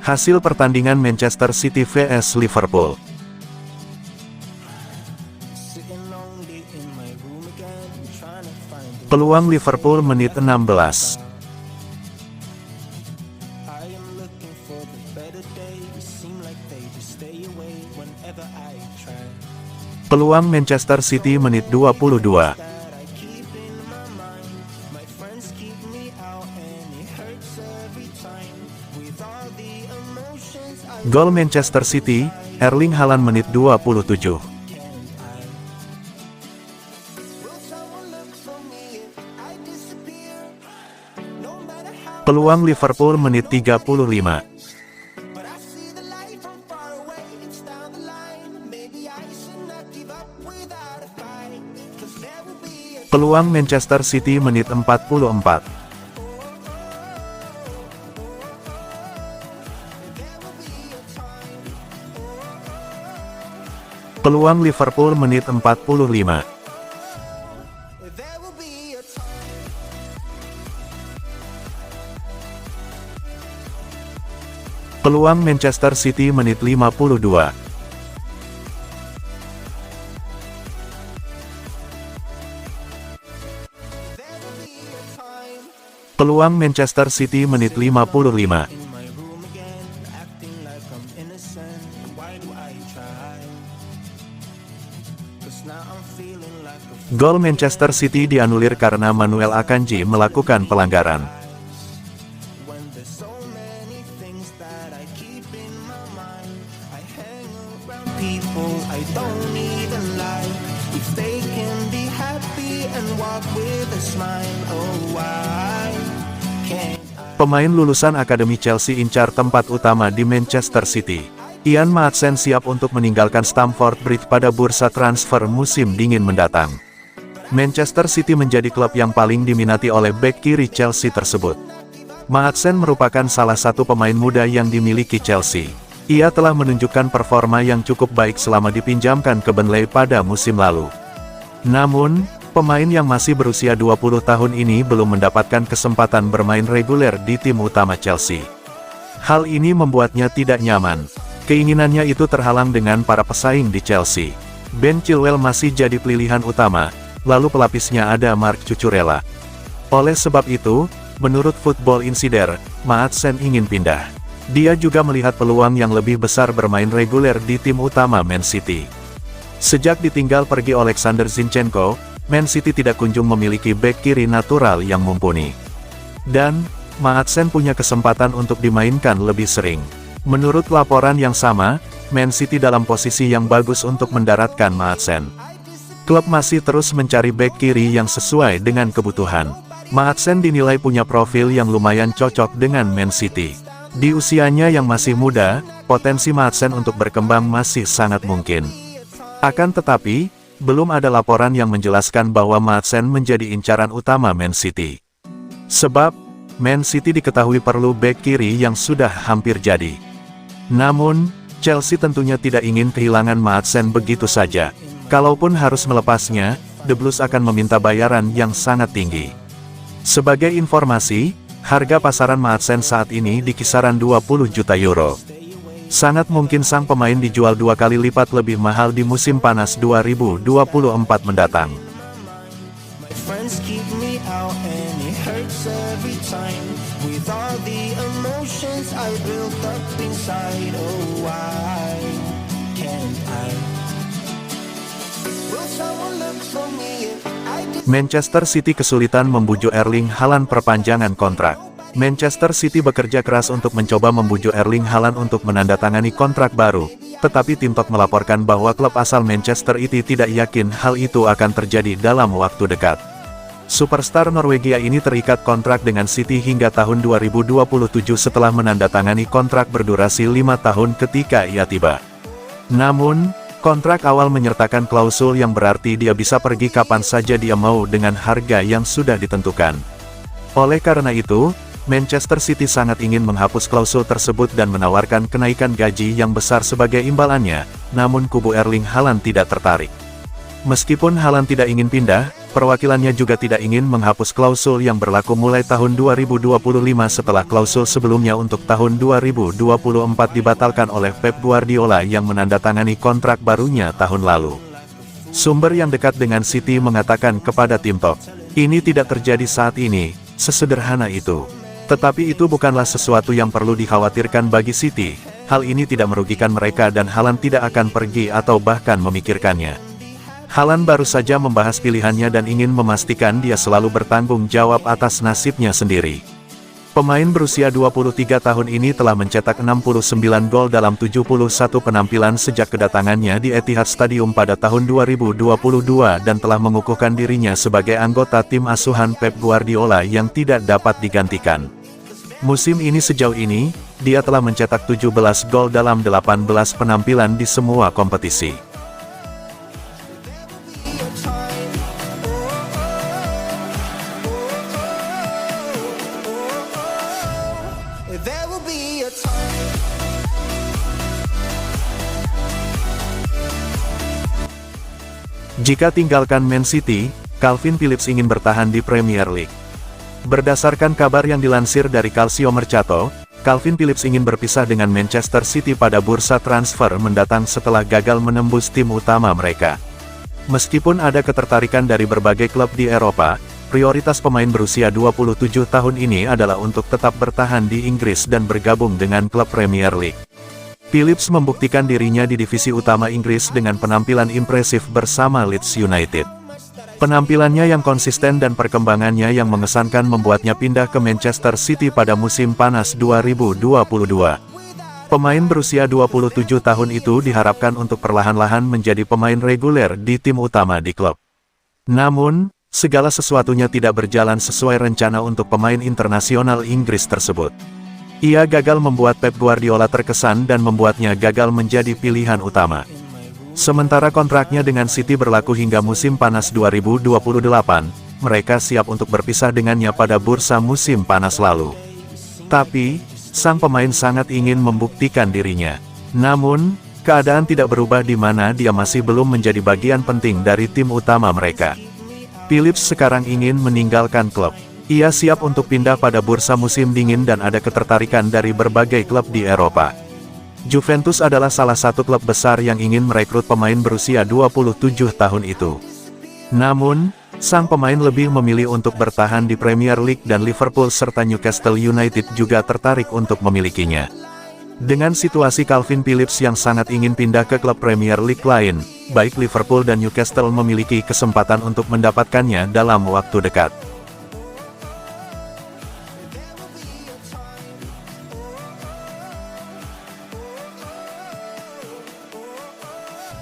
Hasil pertandingan Manchester City vs Liverpool. Peluang Liverpool menit 16. Peluang Manchester City menit 22. Gol Manchester City, Erling Haaland menit 27. Peluang Liverpool menit 35. Peluang Manchester City menit 44. Peluang Liverpool menit 45. Peluang Manchester City menit 52. Peluang Manchester City menit 55. Gol Manchester City dianulir karena Manuel Akanji melakukan pelanggaran. Pemain lulusan Akademi Chelsea incar tempat utama di Manchester City. Ian Maatsen siap untuk meninggalkan Stamford Bridge pada bursa transfer musim dingin mendatang. Manchester City menjadi klub yang paling diminati oleh bek kiri Chelsea tersebut. Maatsen merupakan salah satu pemain muda yang dimiliki Chelsea. Ia telah menunjukkan performa yang cukup baik selama dipinjamkan ke Burnley pada musim lalu. Namun, pemain yang masih berusia 20 tahun ini belum mendapatkan kesempatan bermain reguler di tim utama Chelsea. Hal ini membuatnya tidak nyaman. Keinginannya itu terhalang dengan para pesaing di Chelsea. Ben Chilwell masih jadi pilihan utama, lalu pelapisnya ada Marc Cucurella. Oleh sebab itu, menurut Football Insider, Maatsen ingin pindah. Dia juga melihat peluang yang lebih besar bermain reguler di tim utama Man City. Sejak ditinggal pergi Alexander Zinchenko, Man City tidak kunjung memiliki bek kiri natural yang mumpuni. Dan, Maatsen punya kesempatan untuk dimainkan lebih sering. Menurut laporan yang sama, Man City dalam posisi yang bagus untuk mendaratkan Maatsen. Klub masih terus mencari bek kiri yang sesuai dengan kebutuhan. Maatsen dinilai punya profil yang lumayan cocok dengan Man City. Di usianya yang masih muda, potensi Maatsen untuk berkembang masih sangat mungkin. Akan tetapi, belum ada laporan yang menjelaskan bahwa Maatsen menjadi incaran utama Man City. Sebab, Man City diketahui perlu bek kiri yang sudah hampir jadi. Namun, Chelsea tentunya tidak ingin kehilangan Maatsen begitu saja. Kalaupun harus melepasnya, The Blues akan meminta bayaran yang sangat tinggi. Sebagai informasi, harga pasaran Maatsen saat ini di kisaran 20 juta euro. Sangat mungkin sang pemain dijual 2 kali lipat lebih mahal di musim panas 2024 mendatang. Manchester City kesulitan membujuk Erling Haaland perpanjangan kontrak. Manchester City bekerja keras untuk mencoba membujuk Erling Haaland untuk menandatangani kontrak baru, tetapi Tim Talk melaporkan bahwa klub asal Manchester itu tidak yakin hal itu akan terjadi dalam waktu dekat. Superstar Norwegia ini terikat kontrak dengan City hingga tahun 2027 setelah menandatangani kontrak berdurasi 5 tahun ketika ia tiba. Namun, kontrak awal menyertakan klausul yang berarti dia bisa pergi kapan saja dia mau dengan harga yang sudah ditentukan. Oleh karena itu, Manchester City sangat ingin menghapus klausul tersebut dan menawarkan kenaikan gaji yang besar sebagai imbalannya, namun kubu Erling Haaland tidak tertarik. Meskipun Haaland tidak ingin pindah, Perwakilannya juga tidak ingin menghapus klausul yang berlaku mulai tahun 2025 setelah klausul sebelumnya untuk tahun 2024 dibatalkan oleh Pep Guardiola yang menandatangani kontrak barunya tahun lalu. Sumber yang dekat dengan City mengatakan kepada Tim Talk, "Ini tidak terjadi saat ini, sesederhana itu. Tetapi itu bukanlah sesuatu yang perlu dikhawatirkan bagi City. Hal ini tidak merugikan mereka dan Haaland tidak akan pergi atau bahkan memikirkannya." Haaland baru saja membahas pilihannya dan ingin memastikan dia selalu bertanggung jawab atas nasibnya sendiri. Pemain berusia 23 tahun ini telah mencetak 69 gol dalam 71 penampilan sejak kedatangannya di Etihad Stadium pada tahun 2022 dan telah mengukuhkan dirinya sebagai anggota tim asuhan Pep Guardiola yang tidak dapat digantikan. Musim ini sejauh ini, dia telah mencetak 17 gol dalam 18 penampilan di semua kompetisi. There will be a time. Jika tinggalkan Man City, Calvin Phillips ingin bertahan di Premier League. Berdasarkan kabar yang dilansir dari Calcio Mercato, Calvin Phillips ingin berpisah dengan Manchester City pada bursa transfer mendatang setelah gagal menembus tim utama mereka. Meskipun ada ketertarikan dari berbagai klub di Eropa, prioritas pemain berusia 27 tahun ini adalah untuk tetap bertahan di Inggris dan bergabung dengan klub Premier League. Phillips membuktikan dirinya di divisi utama Inggris dengan penampilan impresif bersama Leeds United. Penampilannya yang konsisten dan perkembangannya yang mengesankan membuatnya pindah ke Manchester City pada musim panas 2022. Pemain berusia 27 tahun itu diharapkan untuk perlahan-lahan menjadi pemain reguler di tim utama di klub. Namun, segala sesuatunya tidak berjalan sesuai rencana untuk pemain internasional Inggris tersebut. Ia gagal membuat Pep Guardiola terkesan dan membuatnya gagal menjadi pilihan utama. Sementara kontraknya dengan City berlaku hingga musim panas 2028, mereka siap untuk berpisah dengannya pada bursa musim panas lalu. Tapi, sang pemain sangat ingin membuktikan dirinya. Namun, keadaan tidak berubah di mana dia masih belum menjadi bagian penting dari tim utama mereka. Phillips sekarang ingin meninggalkan klub. Ia siap untuk pindah pada bursa musim dingin dan ada ketertarikan dari berbagai klub di Eropa. Juventus adalah salah satu klub besar yang ingin merekrut pemain berusia 27 tahun itu. Namun, sang pemain lebih memilih untuk bertahan di Premier League dan Liverpool serta Newcastle United juga tertarik untuk memilikinya. Dengan situasi Calvin Phillips yang sangat ingin pindah ke klub Premier League lain, baik Liverpool dan Newcastle memiliki kesempatan untuk mendapatkannya dalam waktu dekat.